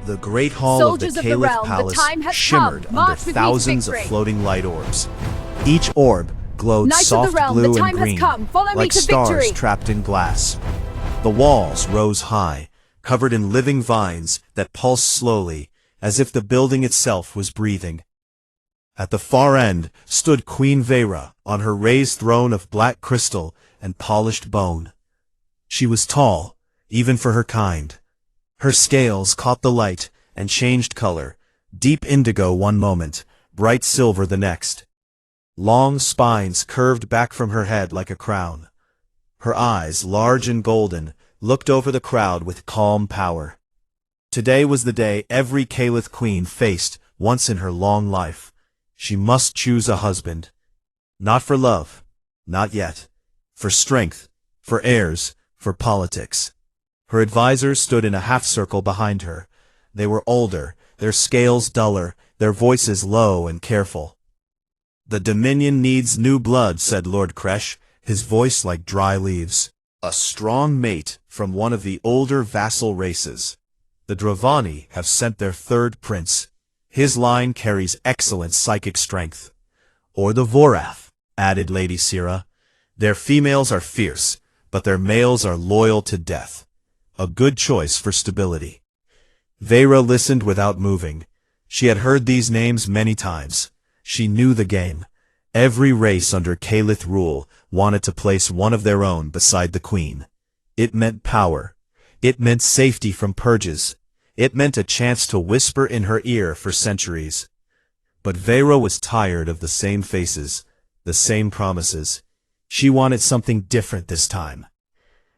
The great hall Soldiers of of the the Caliph realm, the Palace time has shimmered come. under March with me to thousands of victory. floating light orbs. Each orb glowed Knights of the soft realm, blue the time and has green, come. Follow me like to stars victory. trapped in glass. The walls rose high, covered in living vines that pulsed slowly, as if the building itself was breathing. At the far end stood Queen Vera on her raised throne of black crystal and polished bone. She was tall, even for her kind. Her scales caught the light and changed color, deep indigo one moment, bright silver the next. Long spines curved back from her head like a crown. Her eyes, large and golden, looked over the crowd with calm power. Today was the day every Caliph queen faced once in her long life. She must choose a husband. Not for love, not yet. For strength, for heirs, for politics. Her advisors stood in a half-circle behind her. They were older, their scales duller, their voices low and careful. "The Dominion needs new blood," said Lord Kresh, his voice like dry leaves. "A strong mate from one of the older vassal races. The Dravani have sent their third prince. His line carries excellent psychic strength." "Or the Vorath," added Lady Sira. "Their females are fierce, but their males are loyal to death. A good choice for stability." Vera listened without moving. She had heard these names many times. She knew the game. Every race under Caliph rule wanted to place one of their own beside the queen. It meant power. It meant safety from purges. It meant a chance to whisper in her ear for centuries. But Vera was tired of the same faces, the same promises. She wanted something different this time.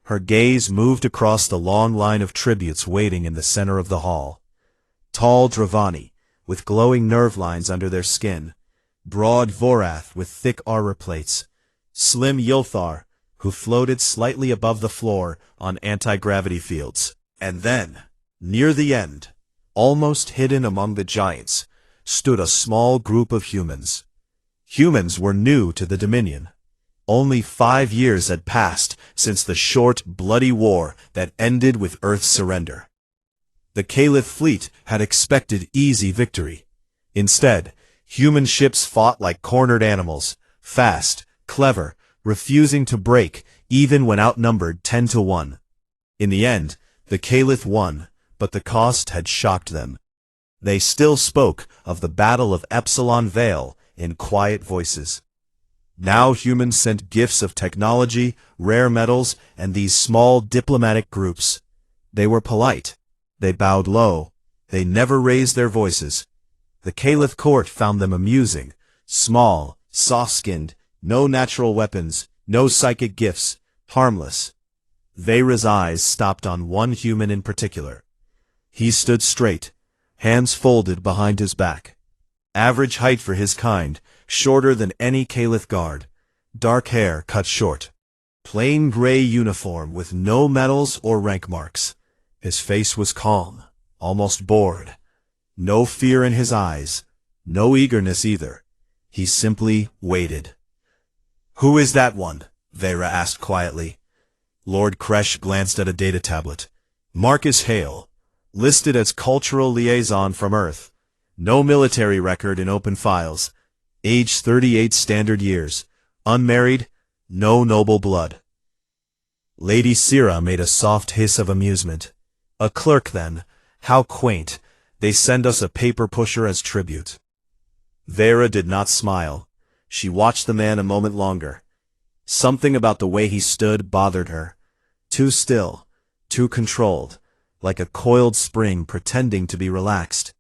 Her gaze moved across the long line of tributes waiting in the center of the hall. Tall Dravani, with glowing nerve lines under their skin. Broad Vorath with thick armor plates. Slim Yilthar, who floated slightly above the floor on anti-gravity fields. And then, near the end, almost hidden among the giants, stood a small group of humans. Humans were new to the Dominion. Only 5 years had passed since the short, bloody war that ended with Earth's surrender. The Caliph fleet had expected easy victory. Instead, human ships fought like cornered animals, fast, clever, refusing to break even when outnumbered 10-1. In the end, the Caliph won, but the cost had shocked them. They still spoke of the Battle of Epsilon Vale in quiet voices. Now humans sent gifts of technology, rare metals, and these small diplomatic groups. They were polite. They bowed low. They never raised their voices. The Caliph court found them amusing, small, soft-skinned, no natural weapons, no psychic gifts, harmless. Vera's eyes stopped on one human in particular. He stood straight, hands folded behind his back. Average height for his kind, shorter than any Caliph guard. Dark hair cut short. Plain gray uniform with no medals or rank marks. His face was calm, almost bored. No fear in his eyes, no eagerness either. He simply waited. "Who is that one?" Vera asked quietly. Lord Kresh glanced at a data tablet. "Marcus Hale, listed as cultural liaison from Earth. No military record in open files. Age 38 standard years. Unmarried, no noble blood." Lady Sira made a soft hiss of amusement. "A clerk, then. How quaint. They send us a paper pusher as tribute." Vera did not smile. She watched the man a moment longer. Something about the way he stood bothered her. Too still, too controlled, like a coiled spring pretending to be relaxed.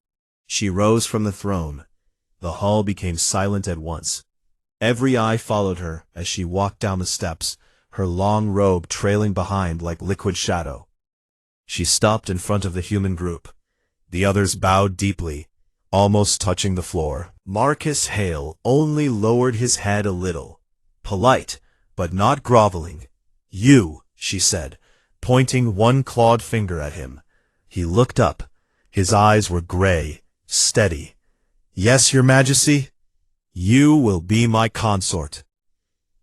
She rose from the throne. The hall became silent at once. Every eye followed her as she walked down the steps, her long robe trailing behind like liquid shadow. She stopped in front of the human group. The others bowed deeply, almost touching the floor. Marcus Hale only lowered his head a little. Polite, but not groveling. "You," she said, pointing one clawed finger at him. He looked up. His eyes were gray, steady. "Yes, Your Majesty? You will be my consort."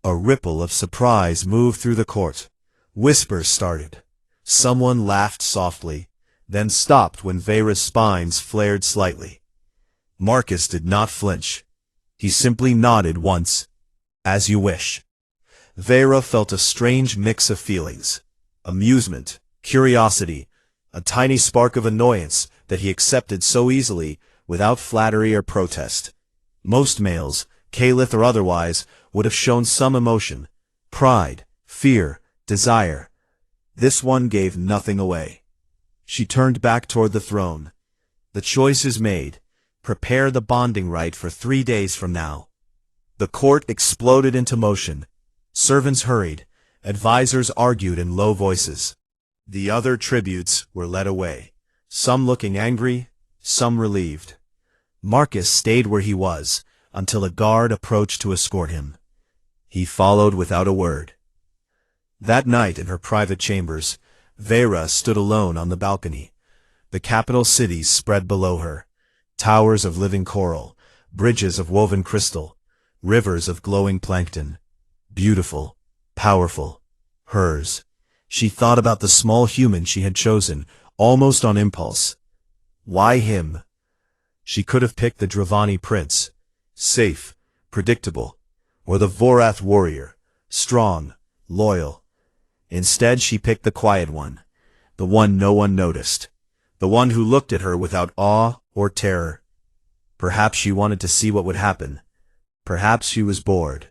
A ripple of surprise moved through the court. Whispers started. Someone laughed softly. then stopped when Vera's spines flared slightly. Marcus did not flinch. He simply nodded once. As you wish. Vera felt a strange mix of feelings. Amusement, curiosity, a tiny spark of annoyance that he accepted so easily, without flattery or protest. Most males, Caliph or otherwise, would have shown some emotion. Pride, fear, desire. This one gave nothing away. She turned back toward the throne. The choice is made. Prepare the bonding rite for 3 days from now. The court exploded into motion. Servants hurried. Advisors argued in low voices. The other tributes were led away, some looking angry, some relieved. Marcus stayed where he was, until a guard approached to escort him. He followed without a word. That night in her private chambers, Vera stood alone on the balcony. The capital cities spread below her. Towers of living coral, bridges of woven crystal, rivers of glowing plankton. Beautiful, powerful, hers. She thought about the small human she had chosen, almost on impulse. Why him? She could have picked the Dravani prince, safe, predictable, or the Vorath warrior, strong, loyal. Instead she picked the quiet one, the one no one noticed, the one who looked at her without awe or terror. Perhaps she wanted to see what would happen. Perhaps she was bored.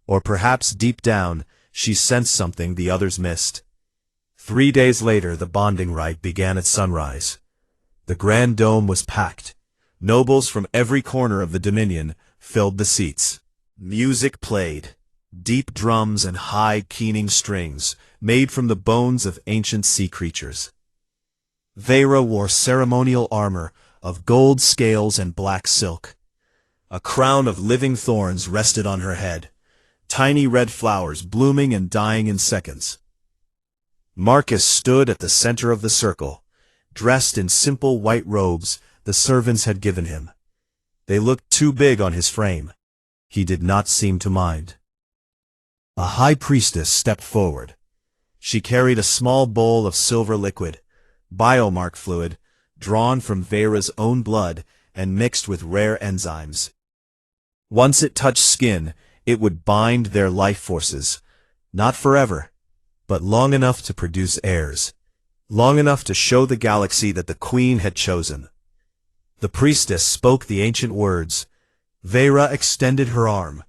Or perhaps deep down, she sensed something the others missed. 3 days later the bonding rite began at sunrise. The grand dome was packed. Nobles from every corner of the Dominion filled the seats. Music played. Deep drums and high keening strings, made from the bones of ancient sea creatures. Vera wore ceremonial armor of gold scales and black silk. A crown of living thorns rested on her head. Tiny red flowers blooming and dying in seconds. Marcus stood at the center of the circle, dressed in simple white robes the servants had given him. They looked too big on his frame. He did not seem to mind. A high priestess stepped forward. She carried a small bowl of silver liquid, biomark fluid, drawn from Vera's own blood and mixed with rare enzymes. Once it touched skin, it would bind their life forces, not forever, but long enough to produce heirs, long enough to show the galaxy that the queen had chosen. The priestess spoke the ancient words. Vera extended her arm.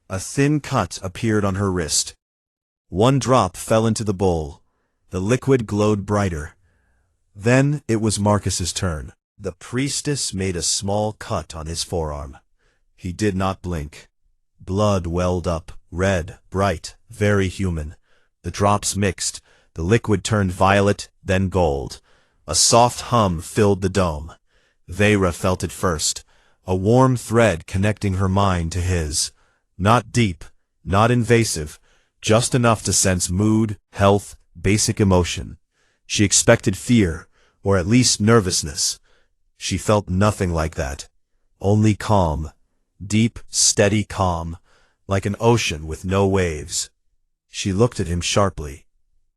A thin cut appeared on her wrist. One drop fell into the bowl. The liquid glowed brighter. Then it was Marcus's turn. The priestess made a small cut on his forearm. He did not blink. Blood welled up, red, bright, very human. The drops mixed. The liquid turned violet, then gold. A soft hum filled the dome. Vera felt it first, a warm thread connecting her mind to his. Not deep, not invasive, just enough to sense mood, health, basic emotion. She expected fear, or at least nervousness. She felt nothing like that. Only calm. Deep, steady calm, like an ocean with no waves. She looked at him sharply.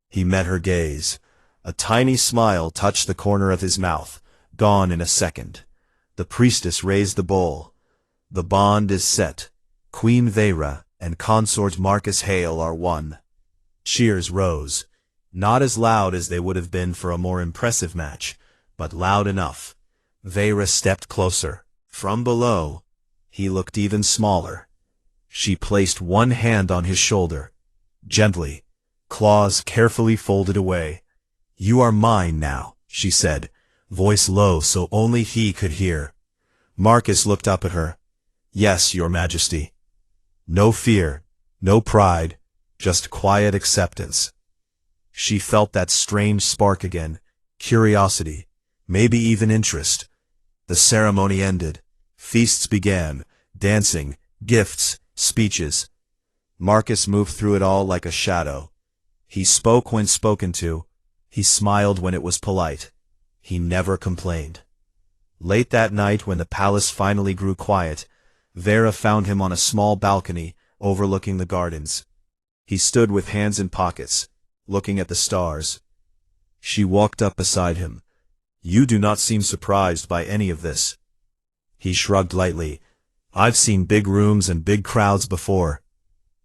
He met her gaze. A tiny smile touched the corner of his mouth, gone in a second. The priestess raised the bowl. The bond is set. Queen Vera and consort Marcus Hale are one. Cheers rose, not as loud as they would have been for a more impressive match, but loud enough. Vera stepped closer. From below, he looked even smaller. She placed one hand on his shoulder. Gently, claws carefully folded away. You are mine now, she said, voice low so only he could hear. Marcus looked up at her. Yes, your majesty. No fear, no pride, just quiet acceptance. She felt that strange spark again, curiosity, maybe even interest. The ceremony ended. Feasts began, dancing, gifts, speeches. Marcus moved through it all like a shadow. He spoke when spoken to. He smiled when it was polite. He never complained. Late that night, when the palace finally grew quiet, Vera found him on a small balcony overlooking the gardens. He stood with hands in pockets, looking at the stars. She walked up beside him. You do not seem surprised by any of this. He shrugged lightly. I've seen big rooms and big crowds before.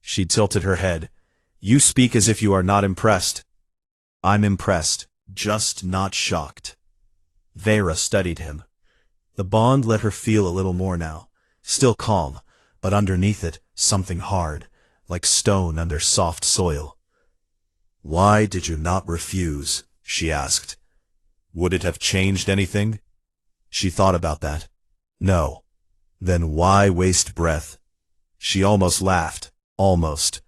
She tilted her head. You speak as if you are not impressed. I'm impressed, just not shocked. Vera studied him. The bond let her feel a little more now. Still calm, but underneath it, something hard, like stone under soft soil. Why did you not refuse? She asked. Would it have changed anything? She thought about that. No. Then why waste breath? She almost laughed. Almost.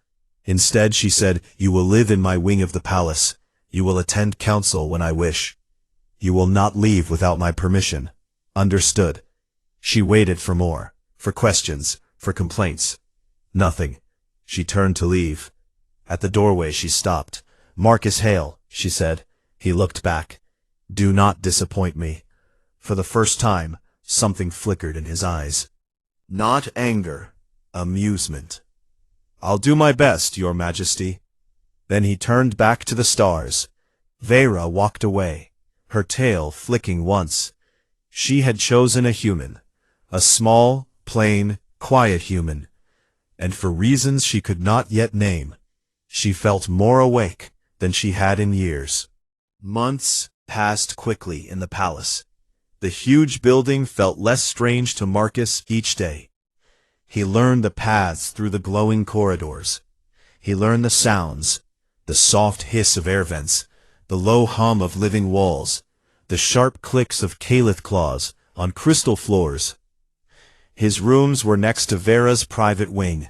Instead she said, You will live in my wing of the palace. You will attend council when I wish. You will not leave without my permission. Understood. She waited for more. For questions. For complaints. Nothing. She turned to leave. At the doorway she stopped. Marcus Hale, she said. He looked back. Do not disappoint me. For the first time, something flickered in his eyes. Not anger. Amusement. I'll do my best, Your Majesty. Then he turned back to the stars. Vera walked away, her tail flicking once. She had chosen a human. A small, plain, quiet human. And for reasons she could not yet name, she felt more awake than she had in years. Months passed quickly in the palace. The huge building felt less strange to Marcus each day. He learned the paths through the glowing corridors. He learned the sounds, the soft hiss of air vents, the low hum of living walls, the sharp clicks of caliph claws on crystal floors. His rooms were next to Vera's private wing.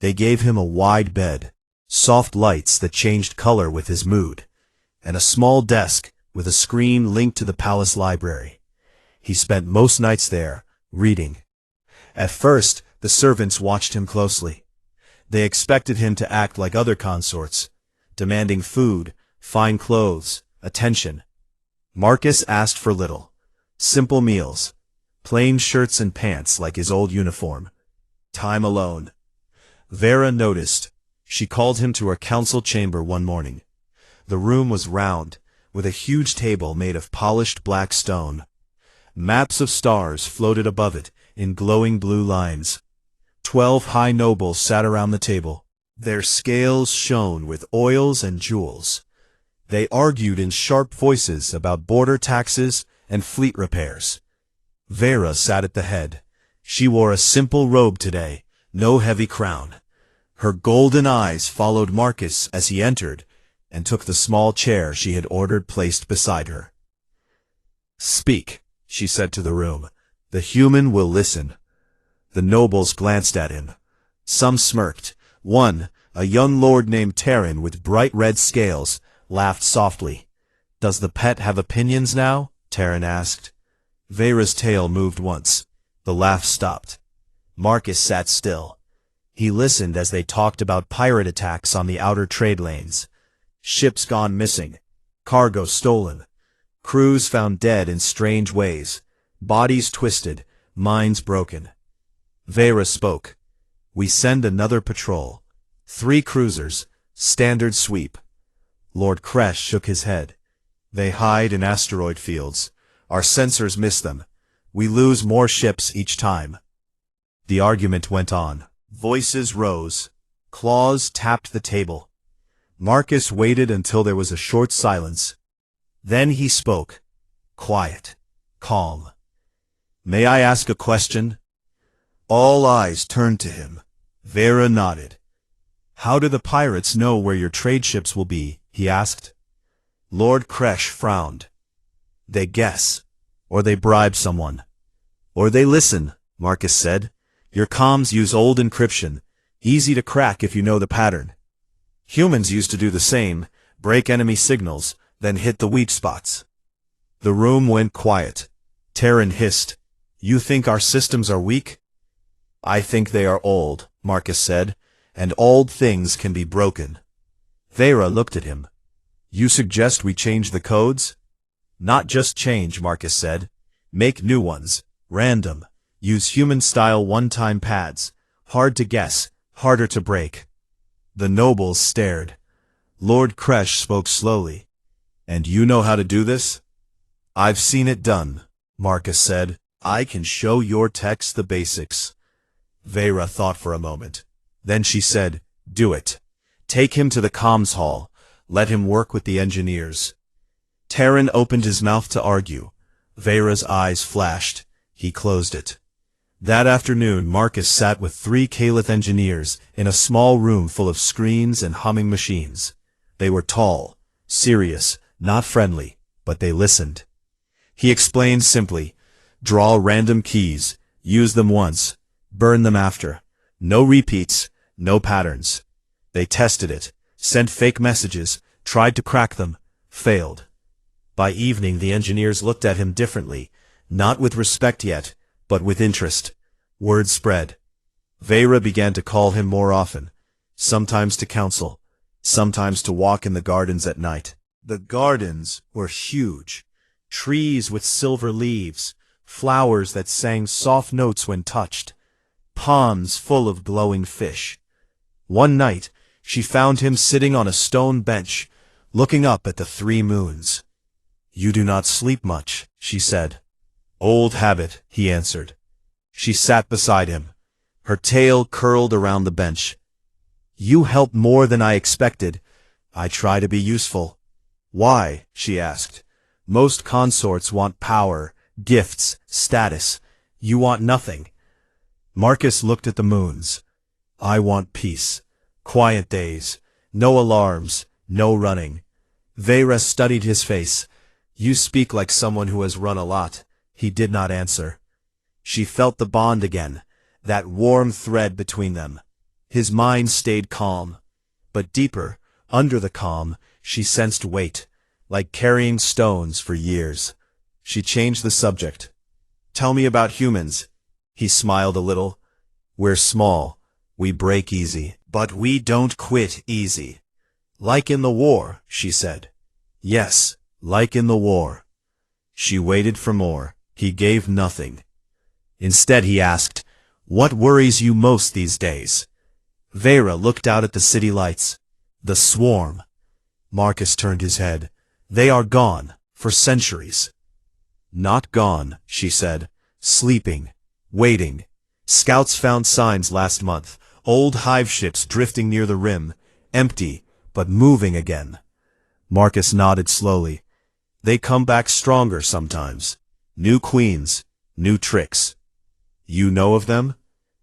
They gave him a wide bed, soft lights that changed color with his mood, and a small desk with a screen linked to the palace library. He spent most nights there, reading. At first, the servants watched him closely. They expected him to act like other consorts, demanding food, fine clothes, attention. Marcus asked for little. Simple meals, plain shirts and pants like his old uniform. Time alone. Vera noticed. She called him to her council chamber one morning. The room was round, with a huge table made of polished black stone. Maps of stars floated above it in glowing blue lines. 12 high nobles sat around the table. Their scales shone with oils and jewels. They argued in sharp voices about border taxes and fleet repairs. Vera sat at the head. She wore a simple robe today, no heavy crown. Her golden eyes followed Marcus as he entered and took the small chair she had ordered placed beside her. Speak, she said to the room. The human will listen. The nobles glanced at him. Some smirked. One, a young lord named Terran with bright red scales, laughed softly. Does the pet have opinions now? Terran asked. Vera's tail moved once. The laugh stopped. Marcus sat still. He listened as they talked about pirate attacks on the outer trade lanes. Ships gone missing. Cargo stolen. Crews found dead in strange ways. Bodies twisted. Minds broken. Vera spoke. We send another patrol. 3 cruisers. Standard sweep. Lord Kresh shook his head. They hide in asteroid fields. Our sensors miss them. We lose more ships each time. The argument went on. Voices rose. Claws tapped the table. Marcus waited until there was a short silence. Then he spoke. Quiet. Calm. May I ask a question? All eyes turned to him. Vera nodded. How do the pirates know where your trade ships will be? He asked. Lord Kresh frowned. They guess. Or they bribe someone. Or they listen, Marcus said. Your comms use old encryption. Easy to crack if you know the pattern. Humans used to do the same, break enemy signals, then hit the weak spots. The room went quiet. Terran hissed. You think our systems are weak? I think they are old, Marcus said, and old things can be broken. Vera looked at him. You suggest we change the codes? Not just change, Marcus said. Make new ones. Random. Use human-style one-time pads. Hard to guess, harder to break. The nobles stared. Lord Kresh spoke slowly. And you know how to do this? I've seen it done, Marcus said. I can show your techs the basics. Vera thought for a moment. Then she said, do it. Take him to the comms hall. Let him work with the engineers. Terran opened his mouth to argue. Vera's eyes flashed. He closed it. That afternoon, Marcus sat with 3 Caliph engineers in a small room full of screens and humming machines. They were tall, serious, not friendly, but they listened. He explained simply, draw random keys, use them once, burn them after. No repeats, no patterns. They tested it, sent fake messages, tried to crack them, failed. By evening the engineers looked at him differently, not with respect yet, but with interest. Word spread. Vera began to call him more often, sometimes to counsel, sometimes to walk in the gardens at night. The gardens were huge, trees with silver leaves, flowers that sang soft notes when touched, ponds full of glowing fish. One night, she found him sitting on a stone bench, looking up at the 3 moons. You do not sleep much, she said. Old habit, he answered. She sat beside him, her tail curled around the bench. You help more than I expected. I try to be useful. Why? She asked. Most consorts want power, gifts, status. You want nothing. Marcus looked at the moons. I want peace. Quiet days. No alarms. No running. Vera studied his face. You speak like someone who has run a lot. He did not answer. She felt the bond again, that warm thread between them. His mind stayed calm. But deeper, under the calm, she sensed weight, like carrying stones for years. She changed the subject. Tell me about humans. He smiled a little. We're small. We break easy. But we don't quit easy. Like in the war, she said. Yes, like in the war. She waited for more. He gave nothing. Instead he asked, what worries you most these days? Vera looked out at the city lights. The swarm. Marcus turned his head. They are gone, for centuries. Not gone, she said. Sleeping. Waiting. Scouts found signs last month. Old hive ships drifting near the rim. Empty, but moving again. Marcus nodded slowly. They come back stronger sometimes. New queens. New tricks. You know of them?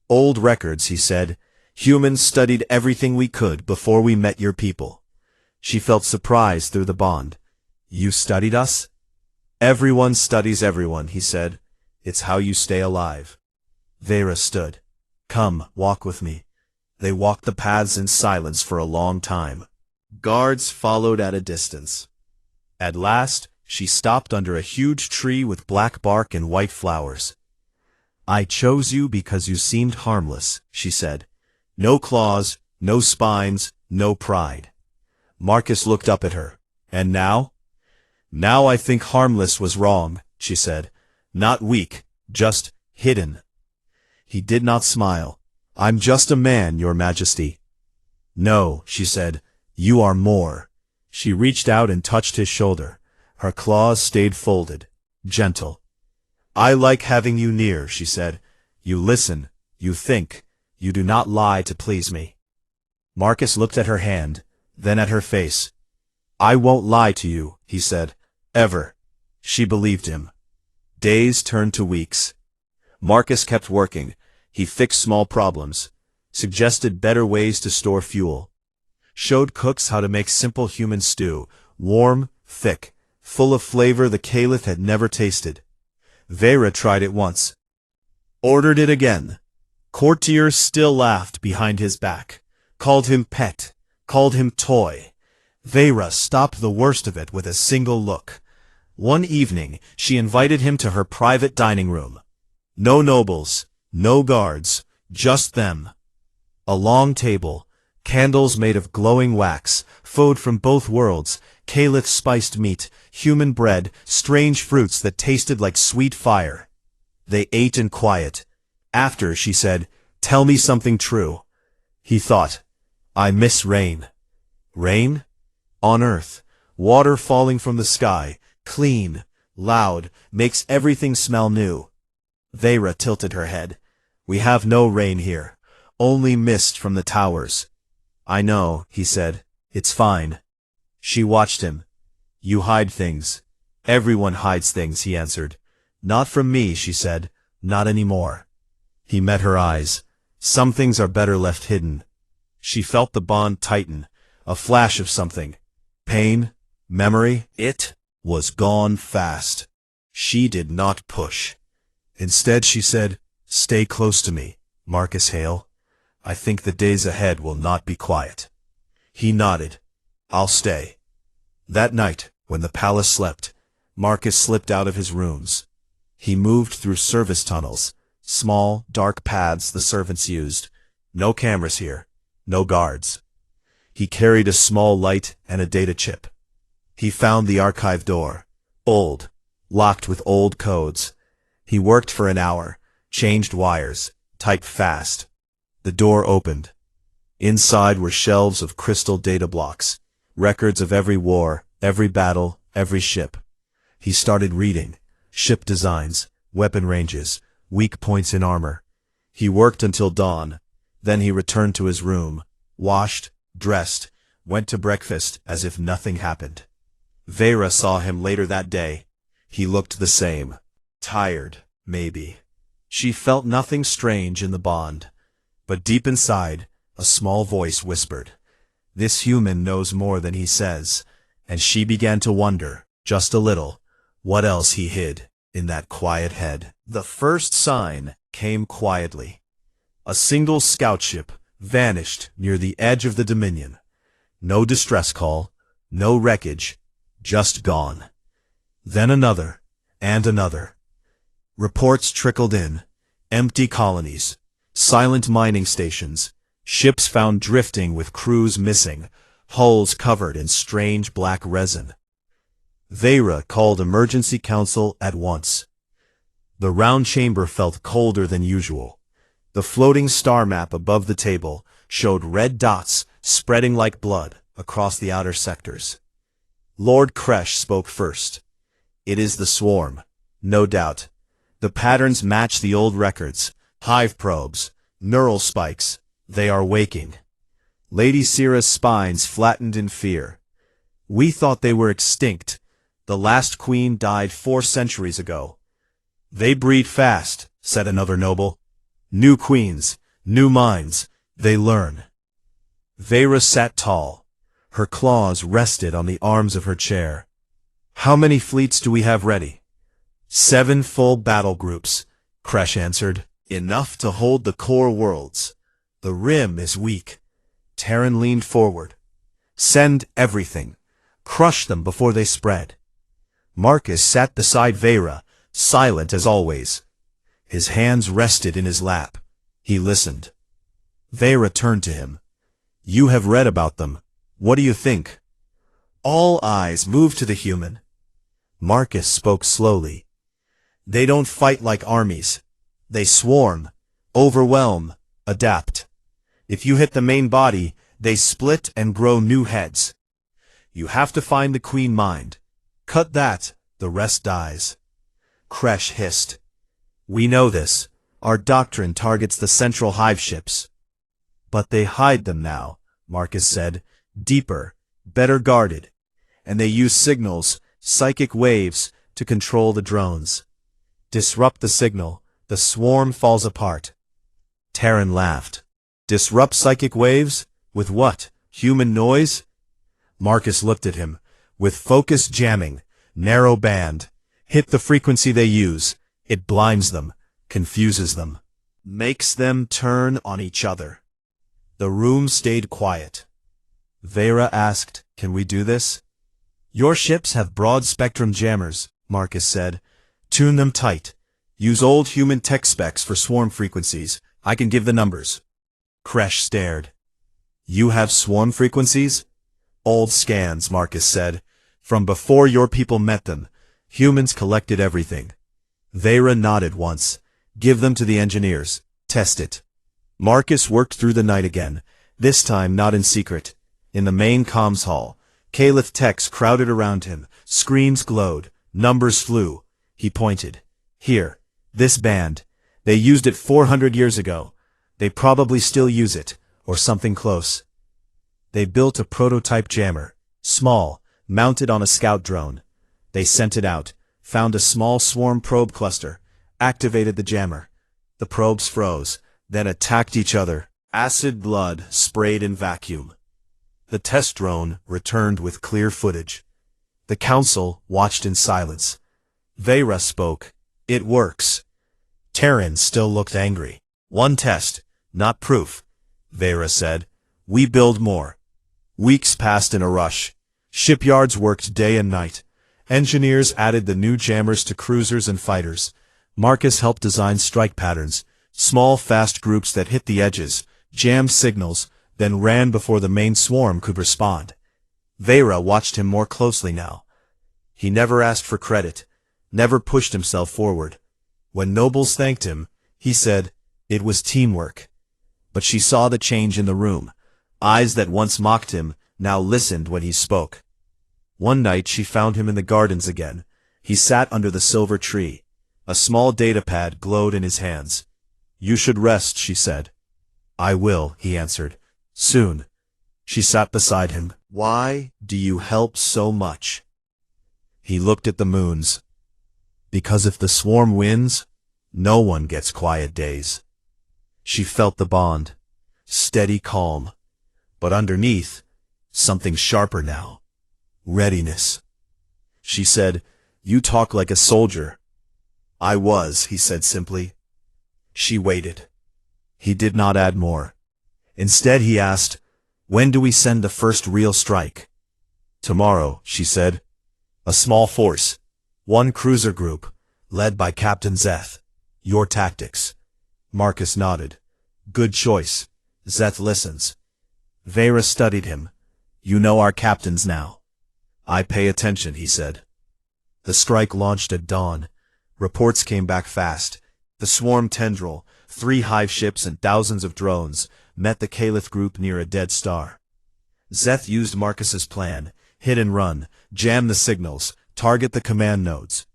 Old records, he said. Humans studied everything we could before we met your people. She felt surprise through the bond. You studied us? Everyone studies everyone, he said. It's how you stay alive. Vera stood. Come, walk with me. They walked the paths in silence for a long time. Guards followed at a distance. At last, she stopped under a huge tree with black bark and white flowers. I chose you because you seemed harmless, she said. No claws, no spines, no pride. Marcus looked up at her. And now? Now I think harmless was wrong, she said. Not weak, just hidden. He did not smile. I'm just a man, Your Majesty. No, she said. You are more. She reached out and touched his shoulder. Her claws stayed folded, gentle. I like having you near, she said. You listen, you think, you do not lie to please me. Marcus looked at her hand, then at her face. I won't lie to you, he said. Ever. She believed him. Days turned to weeks. Marcus kept working. He fixed small problems, suggested better ways to store fuel, showed cooks how to make simple human stew, warm, thick, full of flavor the Caliph had never tasted. Vera tried it once. Ordered it again. Courtiers still laughed behind his back, called him pet, called him toy. Vera stopped the worst of it with a single look. One evening, she invited him to her private dining room. No nobles, no guards, just them. A long table, candles made of glowing wax, food from both worlds, Caliph spiced meat, human bread, strange fruits that tasted like sweet fire. They ate in quiet. After, she said, Tell me something true. He thought, I miss rain. Rain? On earth, water falling from the sky, clean, loud, makes everything smell new. Vera tilted her head. We have no rain here. Only mist from the towers. I know, he said. It's fine. She watched him. You hide things. Everyone hides things, he answered. Not from me, she said. Not anymore. He met her eyes. Some things are better left hidden. She felt the bond tighten. A flash of something. Pain? Memory? It was gone fast. She did not push. Instead she said, Stay close to me, Marcus Hale. I think the days ahead will not be quiet. He nodded. I'll stay. That night, when the palace slept, Marcus slipped out of his rooms. He moved through service tunnels, small, dark paths the servants used. No cameras here, no guards. He carried a small light and a data chip. He found the archive door, old, locked with old codes. He worked for an hour, changed wires, typed fast. The door opened. Inside were shelves of crystal data blocks, records of every war, every battle, every ship. He started reading. Ship designs, weapon ranges, weak points in armor. He worked until dawn. Then he returned to his room, washed, dressed, went to breakfast as if nothing happened. Vera saw him later that day. He looked the same. Tired, maybe. She felt nothing strange in the bond. But deep inside, a small voice whispered, This human knows more than he says. And she began to wonder, just a little, what else he hid in that quiet head. The first sign came quietly. A single scout ship vanished near the edge of the Dominion. No distress call, no wreckage, just gone. Then another, and another. Reports trickled in. Empty colonies, silent mining stations, ships found drifting with crews missing, hulls covered in strange black resin. Vera called emergency council at once. The round chamber felt colder than usual. The floating star map above the table showed red dots spreading like blood across the outer sectors. Lord Kresh spoke first. It is the swarm, no doubt. The patterns match the old records, hive probes, neural spikes. They are waking. Lady Syrah's spines flattened in fear. We thought they were extinct. The last queen died 4 centuries ago. They breed fast, said another noble. New queens, new minds, they learn. Vera sat tall. Her claws rested on the arms of her chair. How many fleets do we have ready? 7 full battle groups, Kresh answered. Enough to hold the core worlds. The rim is weak. Terran leaned forward. Send everything. Crush them before they spread. Marcus sat beside Vera, silent as always. His hands rested in his lap. He listened. Vera turned to him. You have read about them. What do you think? All eyes moved to the human. Marcus spoke slowly. They don't fight like armies. They swarm, overwhelm, adapt. If you hit the main body, they split and grow new heads. You have to find the queen mind. Cut that, the rest dies. Kresh hissed. We know this. Our doctrine targets the central hive ships. But they hide them now, Marcus said. Deeper, better guarded. And they use signals, psychic waves, to control the drones. Disrupt the signal, the swarm falls apart. Terran laughed. Disrupt psychic waves? With what? Human noise? Marcus looked at him. With focus jamming, narrow band. Hit the frequency they use. It blinds them, confuses them. Makes them turn on each other. The room stayed quiet. Vera asked, Can we do this? Your ships have broad-spectrum jammers, Marcus said. Tune them tight. Use old human tech specs for swarm frequencies. I can give the numbers. Kresh stared. You have swarm frequencies? Old scans, Marcus said. From before your people met them, humans collected everything. Vera nodded once. Give them to the engineers. Test it. Marcus worked through the night again, this time not in secret. In the main comms hall, Caliph techs crowded around him. Screens glowed. Numbers flew. He pointed. Here, this band. They used it 400 years ago. They probably still use it, or something close. They built a prototype jammer, small, mounted on a scout drone. They sent it out, found a small swarm probe cluster, activated the jammer. The probes froze, then attacked each other. Acid blood sprayed in vacuum. The test drone returned with clear footage. The council watched in silence. Vera spoke. It works. Terran still looked angry. One test, not proof, Vera said. We build more. Weeks passed in a rush. Shipyards worked day and night. Engineers added the new jammers to cruisers and fighters. Marcus helped design strike patterns, small fast groups that hit the edges, jammed signals, then ran before the main swarm could respond. Vera watched him more closely now. He never asked for credit, never pushed himself forward. When nobles thanked him, he said, it was teamwork. But she saw the change in the room. Eyes that once mocked him now listened when he spoke. One night she found him in the gardens again. He sat under the silver tree. A small datapad glowed in his hands. You should rest, she said. I will, he answered. Soon. She sat beside him. Why do you help so much? He looked at the moons. Because if the swarm wins, no one gets quiet days. She felt the bond. Steady calm. But underneath, something sharper now. Readiness. She said, you talk like a soldier. I was, he said simply. She waited. He did not add more. Instead he asked, when do we send the first real strike? Tomorrow, she said. A small force. One cruiser group, led by Captain Zeth. Your tactics. Marcus nodded. Good choice. Zeth listens. Vera studied him. You know our captains now. I pay attention, he said. The strike launched at dawn. Reports came back fast. The swarm tendril, 3 hive ships and thousands of drones, met the Caliph group near a dead star. Zeth used Marcus's plan, hit and run, jam the signals, target the command nodes.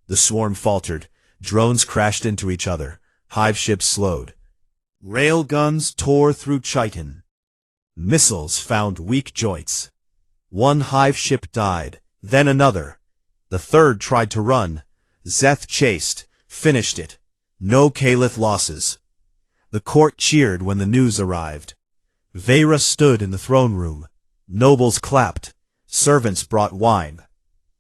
The swarm faltered, drones crashed into each other, hive ships slowed. Railguns tore through chitin. Missiles found weak joints. One hive ship died, then another. The third tried to run. Zeth chased, finished it. No Caliph losses. The court cheered when the news arrived. Vera stood in the throne room. Nobles clapped. Servants brought wine.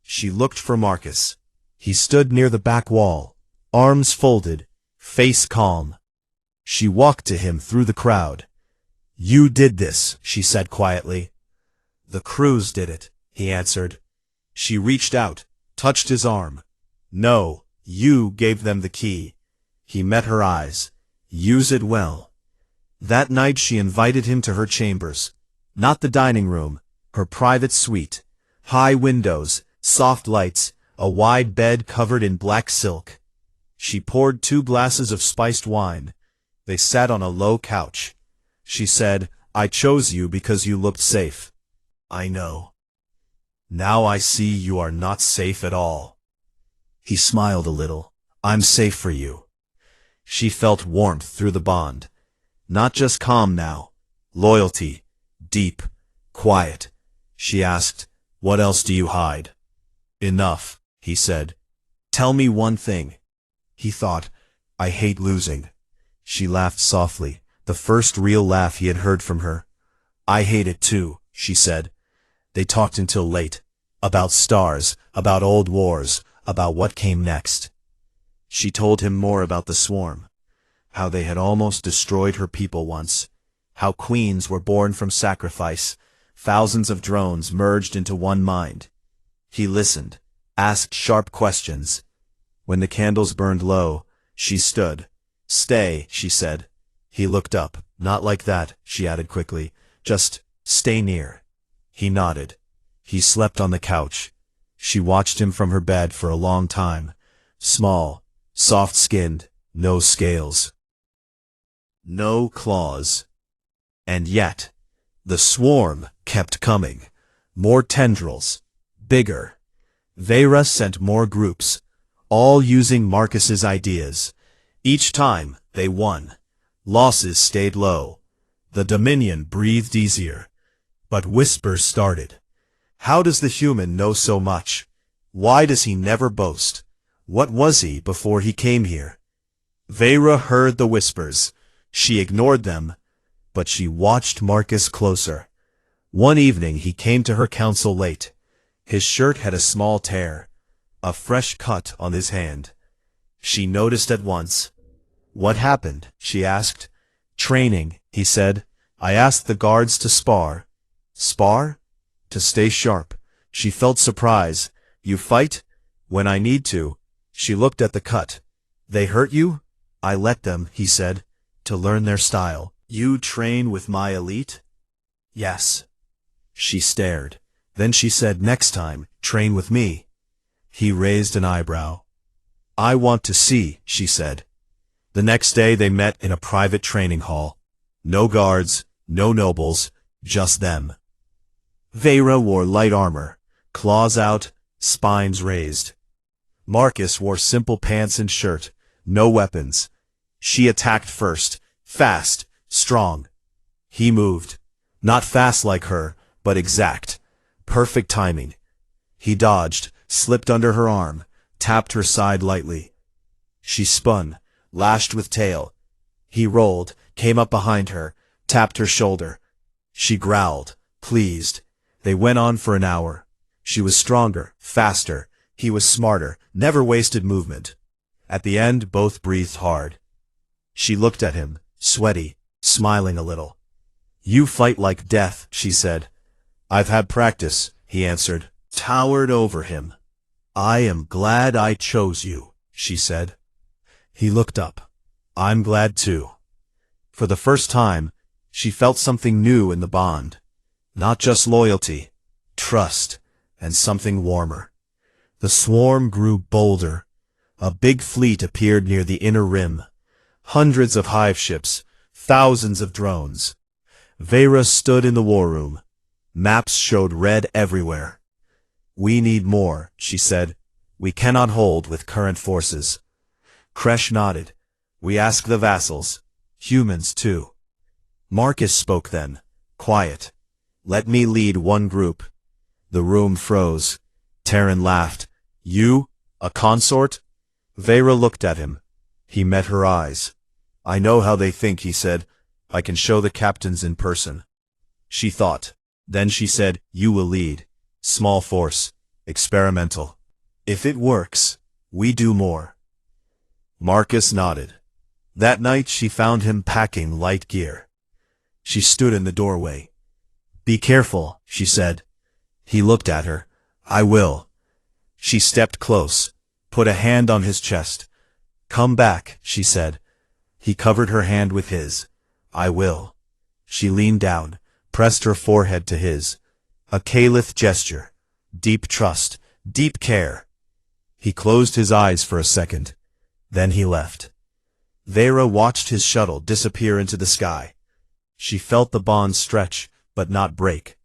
She looked for Marcus. He stood near the back wall, arms folded, face calm. She walked to him through the crowd. You did this, she said quietly. The crews did it, he answered. She reached out, touched his arm. No, you gave them the key. He met her eyes. Use it well. That night she invited him to her chambers. Not the dining room, her private suite. High windows, soft lights, a wide bed covered in black silk. She poured 2 glasses of spiced wine. They sat on a low couch. She said, I chose you because you looked safe. I know. Now I see you are not safe at all. He smiled a little. I'm safe for you. She felt warmth through the bond. Not just calm now. Loyalty. Deep. Quiet. She asked, what else do you hide? Enough, he said. Tell me one thing. He thought, I hate losing. She laughed softly, the first real laugh he had heard from her. I hate it too, she said. They talked until late. About stars, about old wars, about what came next. She told him more about the swarm. How they had almost destroyed her people once. How queens were born from sacrifice. Thousands of drones merged into one mind. He listened, asked sharp questions. When the candles burned low, she stood. Stay, she said. He looked up. Not like that, she added quickly. Just stay near. He nodded. He slept on the couch. She watched him from her bed for a long time. Small, soft-skinned, no scales. No claws. And yet, the swarm kept coming. More tendrils. Bigger. Vera sent more groups, all using Marcus's ideas. Each time, they won. Losses stayed low. The Dominion breathed easier. But whispers started. How does the human know so much? Why does he never boast? What was he before he came here? Vera heard the whispers. She ignored them, but she watched Marcus closer. One evening he came to her council late. His shirt had a small tear, a fresh cut on his hand. She noticed at once. What happened? She asked. Training, he said. I asked the guards to spar. Spar? To stay sharp. She felt surprise. You fight? When I need to. She looked at the cut. They hurt you? I let them, he said, to learn their style. You train with my elite? Yes. She stared. Then she said, next time, train with me. He raised an eyebrow. I want to see, she said. The next day they met in a private training hall. No guards, no nobles, just them. Vera wore light armor, claws out, spines raised. Marcus wore simple pants and shirt, no weapons. She attacked first, fast, strong. He moved. Not fast like her, but exact. Perfect timing. He dodged, slipped under her arm, tapped her side lightly. She spun, lashed with tail. He rolled, came up behind her, tapped her shoulder. She growled, pleased. They went on for an hour. She was stronger, faster. He was smarter, never wasted movement. At the end, both breathed hard. She looked at him, sweaty, smiling a little. You fight like death, she said. I've had practice, he answered, towered over him. I am glad I chose you, she said. He looked up. I'm glad too. For the first time, she felt something new in the bond. Not just loyalty, trust, and something warmer. The swarm grew bolder. A big fleet appeared near the inner rim. Hundreds of hive ships, thousands of drones. Vera stood in the war room. Maps showed red everywhere. We need more, she said. We cannot hold with current forces. Kresh nodded. We ask the vassals. Humans, too. Marcus spoke then, quiet. Let me lead one group. The room froze. Terran laughed. You? A consort? Vera looked at him. He met her eyes. I know how they think, he said. I can show the captains in person. She thought. Then she said, you will lead. Small force. Experimental. If it works, we do more. Marcus nodded. That night she found him packing light gear. She stood in the doorway. Be careful, she said. He looked at her. I will. She stepped close, put a hand on his chest. Come back, she said. He covered her hand with his. I will. She leaned down, pressed her forehead to his. A Caliph gesture. Deep trust, deep care. He closed his eyes for a second. Then he left. Vera watched his shuttle disappear into the sky. She felt the bond stretch, but not break.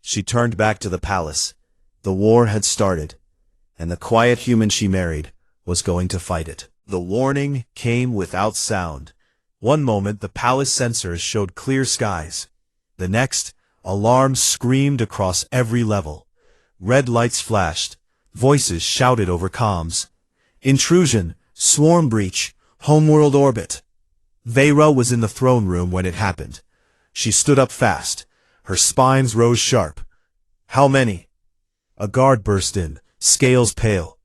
She turned back to the palace. The war had started, and the quiet human she married was going to fight it. The warning came without sound. One moment the palace sensors showed clear skies. The next, alarms screamed across every level. Red lights flashed. Voices shouted over comms. Intrusion, swarm breach, homeworld orbit. Vera was in the throne room when it happened. She stood up fast. Her spines rose sharp. How many? A guard burst in, scales pale.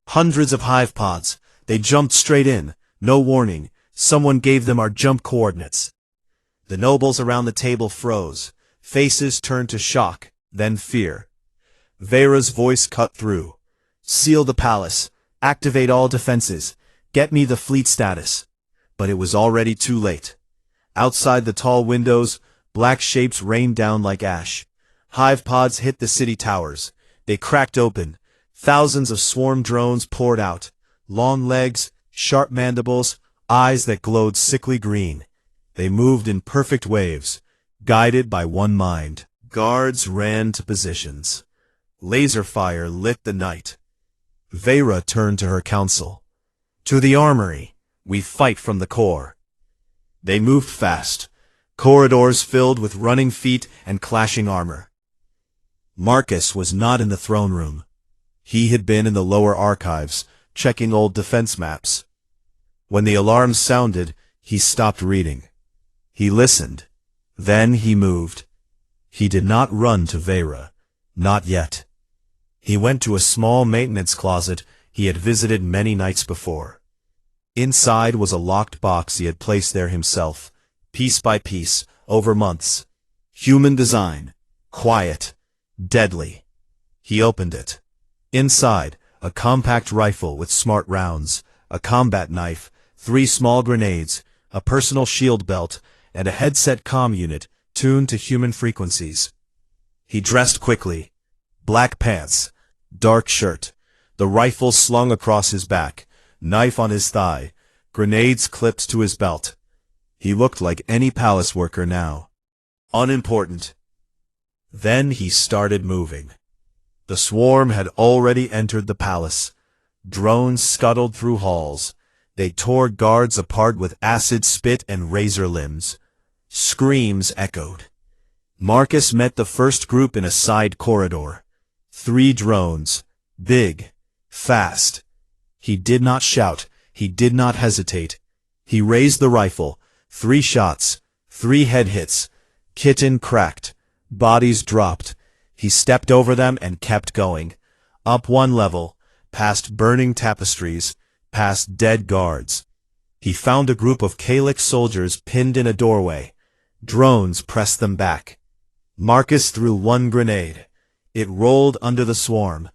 Hundreds of hive pods. They jumped straight in. No warning. Someone gave them our jump coordinates. The nobles around the table froze. Faces turned to shock, then fear. Vera's voice cut through. Seal the palace. Activate all defenses. Get me the fleet status. But it was already too late. Outside the tall windows, black shapes rained down like ash. Hive pods hit the city towers. They cracked open. Thousands of swarm drones poured out. Long legs, sharp mandibles, eyes that glowed sickly green. They moved in perfect waves, guided by one mind. Guards ran to positions. Laser fire lit the night. Vera turned to her council. To the armory. We fight from the core. They moved fast. Corridors filled with running feet and clashing armor. Marcus was not in the throne room. He had been in the lower archives, checking old defense maps. When the alarm sounded, he stopped reading. He listened. Then he moved. He did not run to Vera. Not yet. He went to a small maintenance closet he had visited many nights before. Inside was a locked box he had placed there himself, piece by piece, over months. Human design. Quiet. Deadly. He opened it. Inside, a compact rifle with smart rounds, a combat knife, 3 small grenades, a personal shield belt, and a headset comm unit tuned to human frequencies. He dressed quickly. Black pants, dark shirt, the rifle slung across his back, knife on his thigh, grenades clipped to his belt. He looked like any palace worker now. Unimportant. Then he started moving. The swarm had already entered the palace. Drones scuttled through halls. They tore guards apart with acid spit and razor limbs. Screams echoed. Marcus met the first group in a side corridor. 3 drones. Big. Fast. He did not shout. He did not hesitate. He raised the rifle. 3 shots. 3 head hits. Kitten cracked. Bodies dropped. He stepped over them and kept going. Up 1 level. Past burning tapestries. Past dead guards. He found a group of Kalic soldiers pinned in a doorway. Drones pressed them back. Marcus threw 1 grenade. It rolled under the swarm.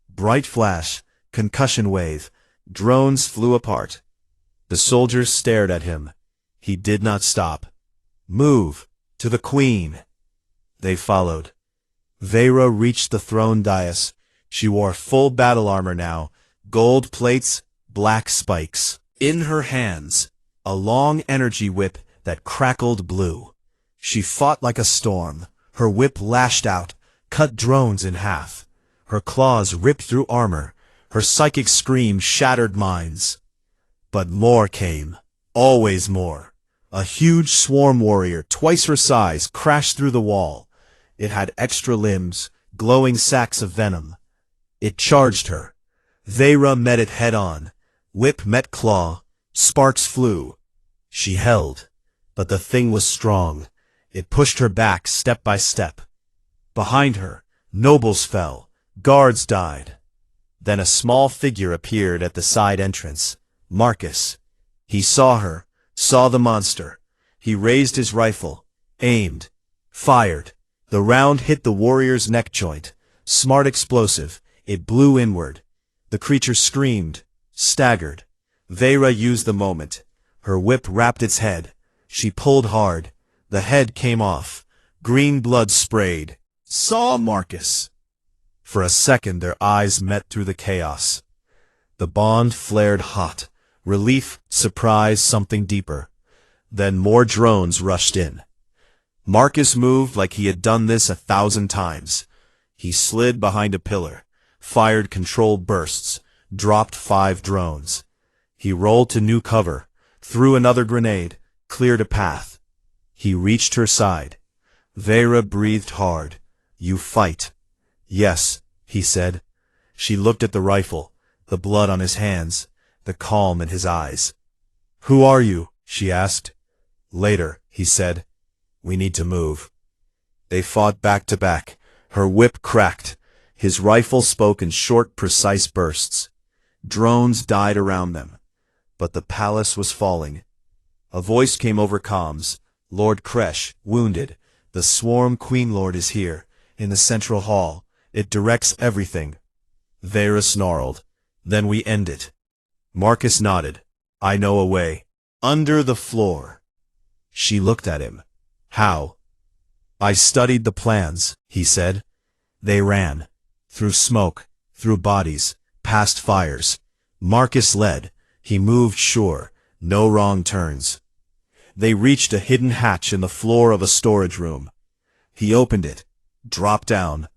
Bright flash, concussion wave. Drones flew apart. The soldiers stared at him. He did not stop. Move. To the queen. They followed. Vera reached the throne dais. She wore full battle armor now, gold plates, black spikes. In her hands, a long energy whip that crackled blue. She fought like a storm. Her whip lashed out, cut drones in half. Her claws ripped through armor. Her psychic scream shattered minds. But more came. Always more. A huge swarm warrior, twice her size, crashed through the wall. It had extra limbs, glowing sacs of venom. It charged her. Vera met it head-on. Whip met claw. Sparks flew. She held. But the thing was strong. It pushed her back step by step. Behind her, nobles fell. Guards died. Then a small figure appeared at the side entrance. Marcus. He saw her, saw the monster. He raised his rifle, aimed, fired. The round hit the warrior's neck joint. Smart explosive. It blew inward. The creature screamed, staggered. Vera used the moment. Her whip wrapped its head. She pulled hard. The head came off. Green blood sprayed. Saw Marcus. For a second their eyes met through the chaos. The bond flared hot. Relief, surprise, something deeper. Then more drones rushed in. Marcus moved like he had done this 1,000 times. He slid behind a pillar, fired controlled bursts, dropped 5 drones. He rolled to new cover, threw another grenade, cleared a path. He reached her side. Vera breathed hard. You fight. Yes, he said. She looked at the rifle, the blood on his hands, the calm in his eyes. Who are you? She asked. Later, he said. We need to move. They fought back to back. Her whip cracked. His rifle spoke in short, precise bursts. Drones died around them. But the palace was falling. A voice came over comms. Lord Kresh, wounded. The swarm Queen Lord is here, in the central hall. It directs everything. Vera snarled. Then we end it. Marcus nodded. I know a way. Under the floor. She looked at him. How? I studied the plans, he said. They ran. Through smoke, through bodies, past fires. Marcus led. He moved sure. No wrong turns. They reached a hidden hatch in the floor of a storage room. He opened it. Dropped down.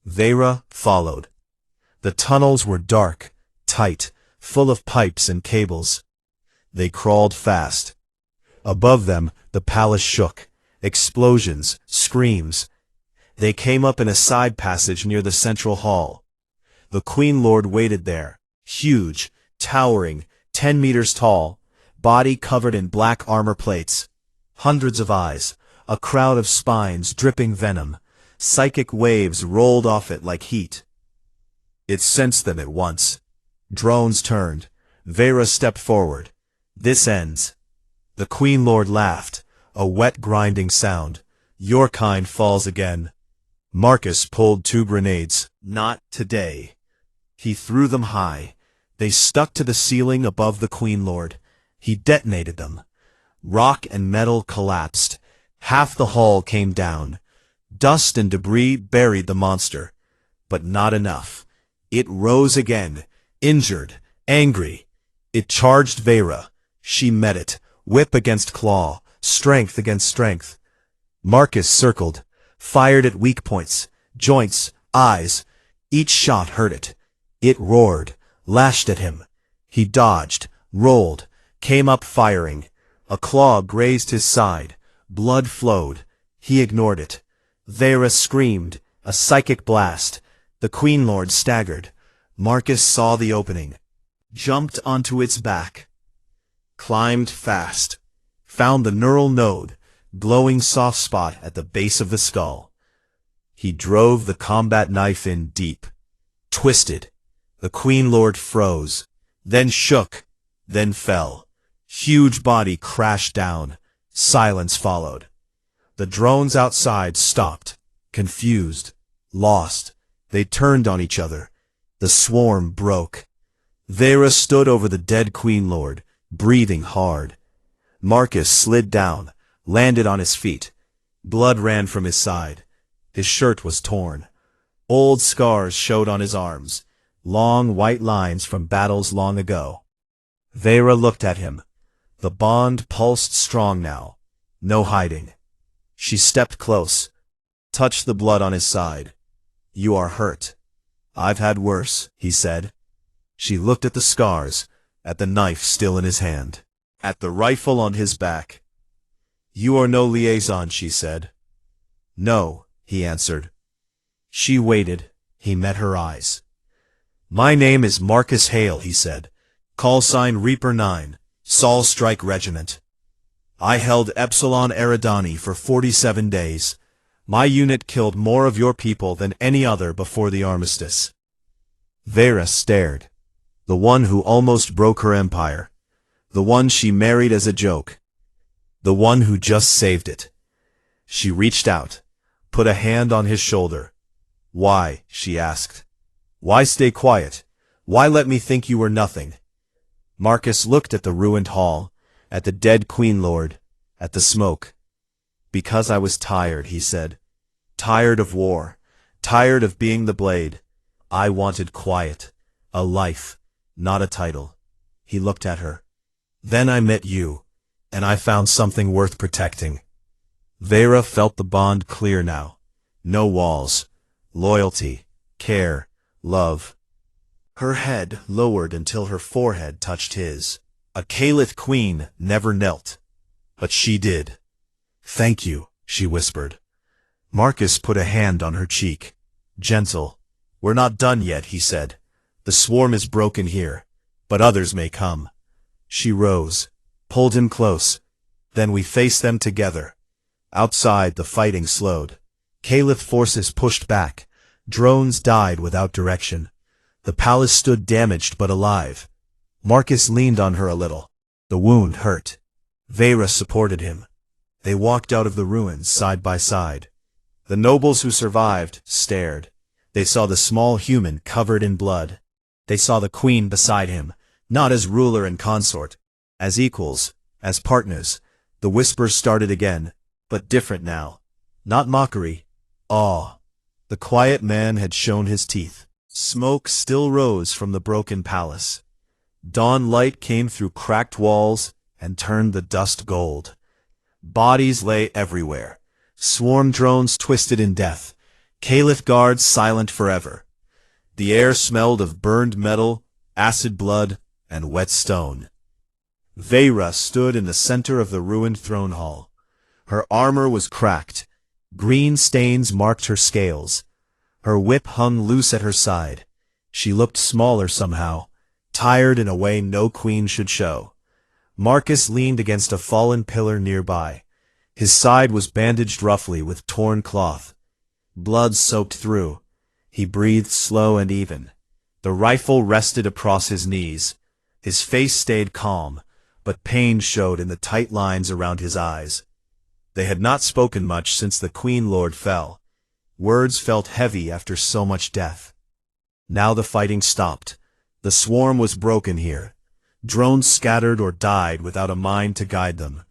Vera followed. The tunnels were dark, tight, full of pipes and cables. They crawled fast. Above them, the palace shook. Explosions, screams. They came up in a side passage near the central hall. The Queen Lord waited there, huge, towering, 10 meters tall, body covered in black armor plates. Hundreds of eyes, a crowd of spines dripping venom. Psychic waves rolled off it like heat. It sensed them at once. Drones turned. Vera stepped forward. This ends. The Queen Lord laughed, a wet grinding sound. Your kind falls again. Marcus pulled 2 grenades. Not today. He threw them high. They stuck to the ceiling above the Queen Lord. He detonated them. Rock and metal collapsed. Half the hall came down. Dust and debris buried the monster. But not enough. It rose again, injured, angry. It charged Vera. She met it, whip against claw, strength against strength. Marcus circled, fired at weak points, joints, eyes. Each shot hurt it. It roared, lashed at him. He dodged, rolled, came up firing. A claw grazed his side. Blood flowed. He ignored it. Vera screamed, a psychic blast. The Queen Lord staggered. Marcus saw the opening. Jumped onto its back. Climbed fast. Found the neural node, glowing soft spot at the base of the skull. He drove the combat knife in deep. Twisted. The Queen Lord froze. Then shook. Then fell. Huge body crashed down. Silence followed. The drones outside stopped, confused, lost. They turned on each other. The swarm broke. Vera stood over the dead Queen Lord, breathing hard. Marcus slid down, landed on his feet. Blood ran from his side. His shirt was torn. Old scars showed on his arms, long white lines from battles long ago. Vera looked at him. The bond pulsed strong now. No hiding. She stepped close, touched the blood on his side. You are hurt. I've had worse, he said. She looked at the scars, at the knife still in his hand, at the rifle on his back. You are no liaison, she said. No, he answered. She waited. He met her eyes. My name is Marcus Hale, he said. Call sign Reaper 9, Sol Strike Regiment. I held Epsilon Eridani for 47 days. My unit killed more of your people than any other before the armistice. Vera stared. The one who almost broke her empire. The one she married as a joke. The one who just saved it. She reached out, put a hand on his shoulder. Why? She asked. Why stay quiet? Why let me think you were nothing? Marcus looked at the ruined hall, at the dead Queen Lord, at the smoke. Because I was tired, he said. Tired of war. Tired of being the blade. I wanted quiet. A life, not a title. He looked at her. Then I met you, and I found something worth protecting. Vera felt the bond clear now. No walls. Loyalty, care, love. Her head lowered until her forehead touched his. A Caliph queen never knelt. But she did. Thank you, she whispered. Marcus put a hand on her cheek. Gentle. We're not done yet, he said. The swarm is broken here, but others may come. She rose, pulled him close. Then we faced them together. Outside, the fighting slowed. Caliph forces pushed back. Drones died without direction. The palace stood damaged but alive. Marcus leaned on her a little. The wound hurt. Vera supported him. They walked out of the ruins side by side. The nobles who survived stared. They saw the small human covered in blood. They saw the queen beside him, not as ruler and consort, as equals, as partners. The whispers started again, but different now. Not mockery, awe. The quiet man had shown his teeth. Smoke still rose from the broken palace. Dawn light came through cracked walls and turned the dust gold. Bodies lay everywhere. Swarm drones twisted in death. Caliph guards silent forever. The air smelled of burned metal, acid blood, and wet stone. Vera stood in the center of the ruined throne hall. Her armor was cracked. Green stains marked her scales. Her whip hung loose at her side. She looked smaller somehow, tired in a way no queen should show. Marcus leaned against a fallen pillar nearby. His side was bandaged roughly with torn cloth. Blood soaked through. He breathed slow and even. The rifle rested across his knees. His face stayed calm, but pain showed in the tight lines around his eyes. They had not spoken much since the Queen Lord fell. Words felt heavy after so much death. Now the fighting stopped. The swarm was broken here. Drones scattered or died without a mind to guide them.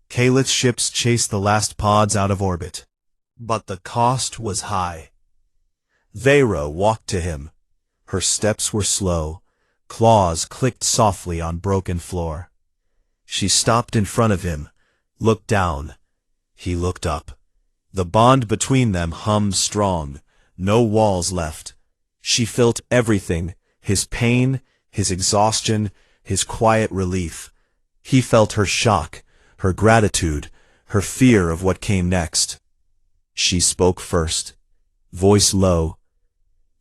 Kalith's ships chased the last pods out of orbit. But the cost was high. Vera walked to him. Her steps were slow. Claws clicked softly on broken floor. She stopped in front of him, looked down. He looked up. The bond between them hummed strong. No walls left. She felt everything, his pain, his exhaustion, his quiet relief. He felt her shock, her gratitude, her fear of what came next. She spoke first, voice low.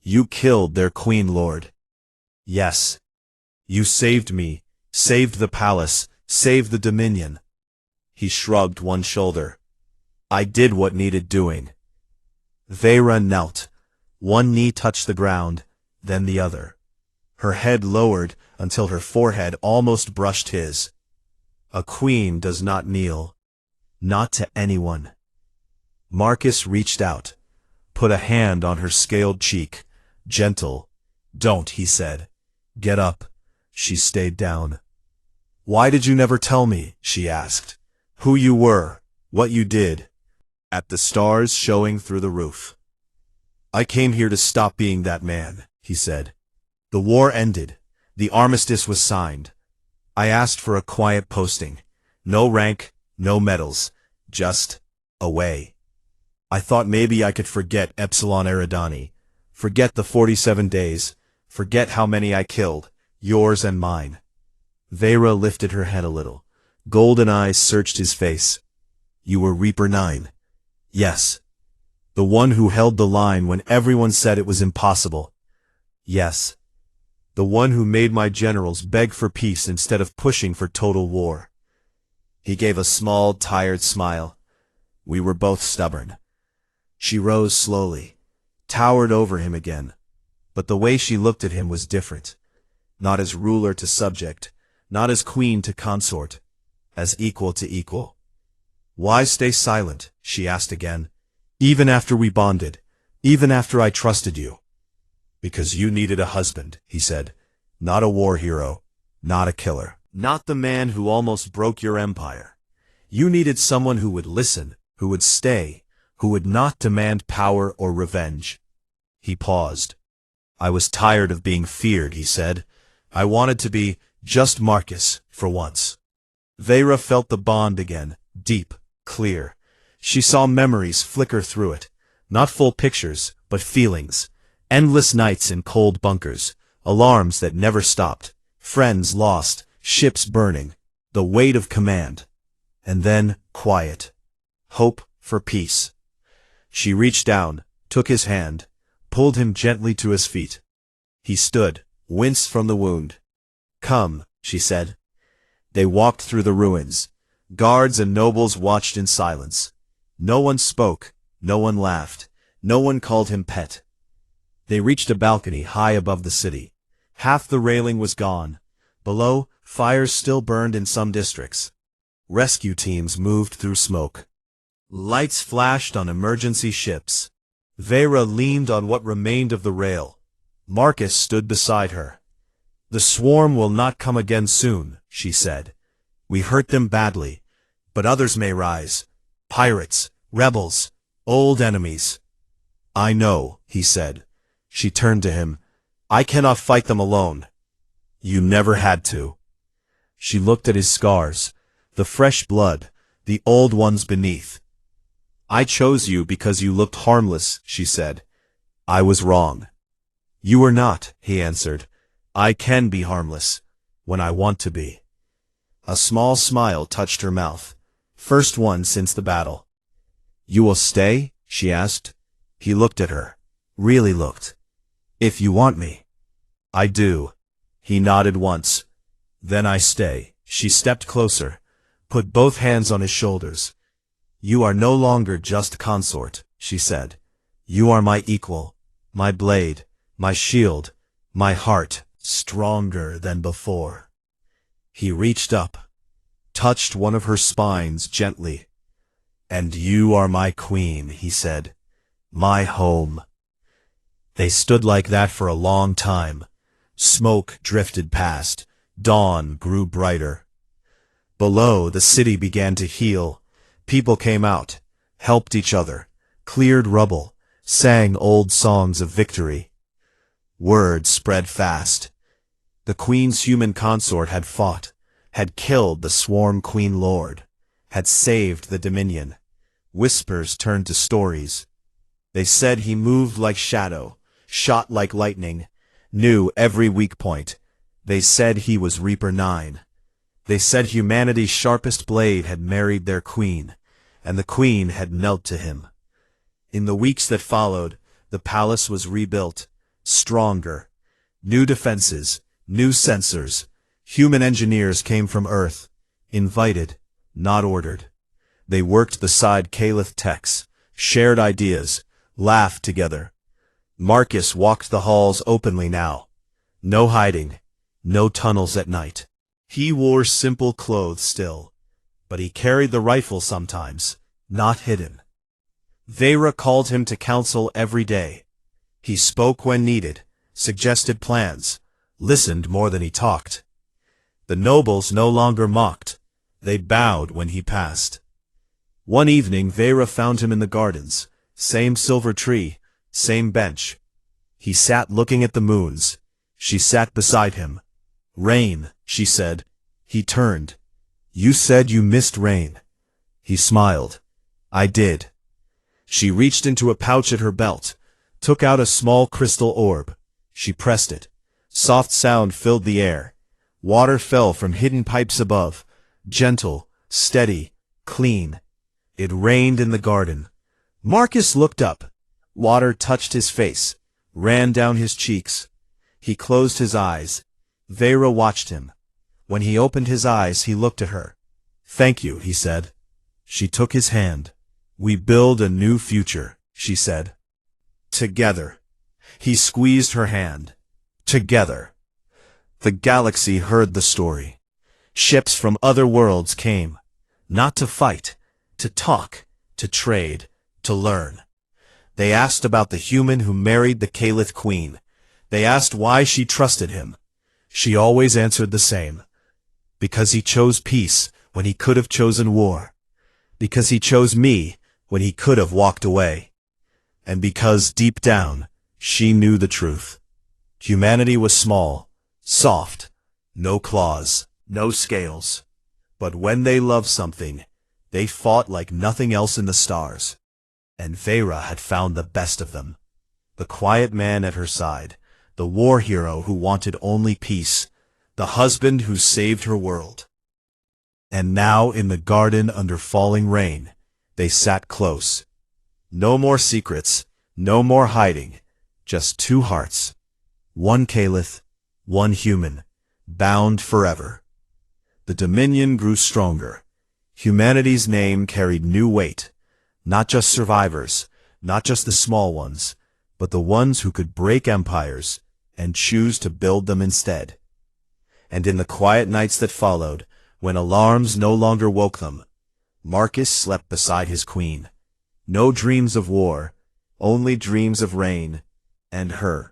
"You killed their Queen Lord." "Yes. You saved me, saved the palace, saved the Dominion." He shrugged one shoulder. "I did what needed doing." Vera knelt. One knee touched the ground, then the other. Her head lowered until her forehead almost brushed his. A queen does not kneel. Not to anyone. Marcus reached out, put a hand on her scaled cheek. Gentle. "Don't," he said. "Get up." She stayed down. "Why did you never tell me?" she asked. "Who you were, what you did." At the stars showing through the roof. "I came here to stop being that man," he said. "The war ended. The armistice was signed. I asked for a quiet posting. No rank, no medals. Just away. I thought maybe I could forget Epsilon Eridani. Forget the 47 days. Forget how many I killed, yours and mine." Vera lifted her head a little. Golden eyes searched his face. "You were Reaper 9. "Yes." "The one who held the line when everyone said it was impossible." "Yes." "The one who made my generals beg for peace instead of pushing for total war." He gave a small, tired smile. "We were both stubborn." She rose slowly, towered over him again. But the way she looked at him was different. Not as ruler to subject, not as queen to consort, as equal to equal. "Why stay silent?" she asked again. "Even after we bonded, even after I trusted you." "Because you needed a husband," he said. "Not a war hero, not a killer, not the man who almost broke your empire. You needed someone who would listen, who would stay, who would not demand power or revenge." He paused. "I was tired of being feared," he said. "I wanted to be just Marcus for once." Vera felt the bond again, deep, clear. She saw memories flicker through it, not full pictures, but feelings. Endless nights in cold bunkers, alarms that never stopped, friends lost, ships burning, the weight of command. And then, quiet. Hope for peace. She reached down, took his hand, pulled him gently to his feet. He stood, winced from the wound. "Come," she said. They walked through the ruins. Guards and nobles watched in silence. No one spoke, no one laughed, no one called him pet. They reached a balcony high above the city. Half the railing was gone. Below, fires still burned in some districts. Rescue teams moved through smoke. Lights flashed on emergency ships. Vera leaned on what remained of the rail. Marcus stood beside her. "The swarm will not come again soon," she said. "We hurt them badly, but others may rise. Pirates, rebels, old enemies." "I know," he said. She turned to him. "I cannot fight them alone." "You never had to." She looked at his scars, the fresh blood, the old ones beneath. "I chose you because you looked harmless," she said. "I was wrong." "You were not," he answered. I can be harmless, when I want to be. A small smile touched her mouth, first one since the battle. You will stay? She asked. He looked at her. Really looked. If you want me. I do. He nodded once. Then I stay. She stepped closer, put both hands on his shoulders. You are no longer just consort, she said. You are my equal, my blade, my shield, my heart, stronger than before. He reached up, touched one of her spines gently. And you are my queen, he said. My home. They stood like that for a long time. Smoke drifted past. Dawn grew brighter. Below, the city began to heal. People came out, helped each other, cleared rubble, sang old songs of victory. Word spread fast. The queen's human consort had fought, had killed the swarm queen lord, had saved the dominion. Whispers turned to stories. They said he moved like shadow, shot like lightning, knew every weak point. They said he was Reaper 9. They said humanity's sharpest blade had married their queen, and the queen had knelt to him. In the weeks that followed, the palace was rebuilt, stronger. New defenses, new sensors. Human engineers came from Earth, invited, not ordered. They worked beside Caliph techs, shared ideas, laughed together. Marcus walked the halls openly now. No hiding, no tunnels at night. He wore simple clothes still, but he carried the rifle sometimes, not hidden. Vera called him to council every day. He spoke when needed, suggested plans, listened more than he talked. The nobles no longer mocked. They bowed when he passed. One evening Vera found him in the gardens, same silver tree, same bench. He sat looking at the moons. She sat beside him. Rain, she said. He turned. You said you missed rain. He smiled. I did. She reached into a pouch at her belt, took out a small crystal orb. She pressed it. Soft sound filled the air. Water fell from hidden pipes above, gentle, steady, clean. It rained in the garden. Marcus looked up. Water touched his face, ran down his cheeks. He closed his eyes. Vera watched him. When he opened his eyes, he looked at her. Thank you, he said. She took his hand. We build a new future, she said. Together. He squeezed her hand. Together. The galaxy heard the story. Ships from other worlds came, not to fight, to talk, to trade, to learn. They asked about the human who married the Caliph queen. They asked why she trusted him. She always answered the same. Because he chose peace when he could have chosen war. Because he chose me when he could have walked away. And because, deep down, she knew the truth. Humanity was small, soft, no claws, no scales. But when they loved something, they fought like nothing else in the stars. And Vera had found the best of them. The quiet man at her side, the war hero who wanted only peace, the husband who saved her world. And now in the garden under falling rain, they sat close. No more secrets, no more hiding, just two hearts. One Caliph, one human, bound forever. The dominion grew stronger. Humanity's name carried new weight. Not just survivors, not just the small ones, but the ones who could break empires and choose to build them instead. And in the quiet nights that followed, when alarms no longer woke them, Marcus slept beside his queen. No dreams of war, only dreams of rain and her.